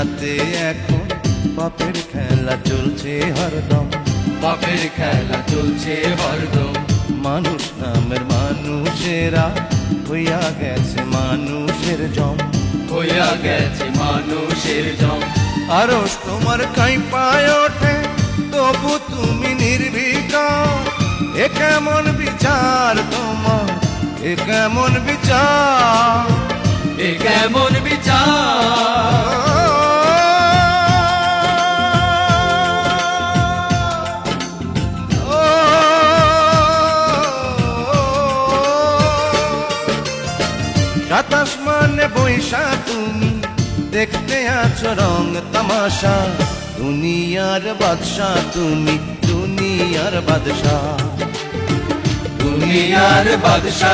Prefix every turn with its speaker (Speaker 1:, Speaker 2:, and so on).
Speaker 1: দুনিয়াতে এখন পাপের খেলা চলছে হরদম,
Speaker 2: পাপের খেলা চলছে হরদম।
Speaker 1: মানুষ নামের মানুষেরা হইয়া গেছে মানুষের জম,
Speaker 2: হইয়া গেছে মানুষের জম।
Speaker 1: আরশ তোমার কাঁপায় ওঠে তবু তুমি নির্বিকার। এ কেমন বিচার তোমার, এ কেমন বিচার,
Speaker 2: এ কেমন বিচার।
Speaker 1: সাতাশ মানে বৈশা তুমি দেখতে আছো রং তামাশা। দুনিয়ার বাদশা তুমি, দুনিয়ার বাদশা,
Speaker 2: দুনিয়ার বাদশা।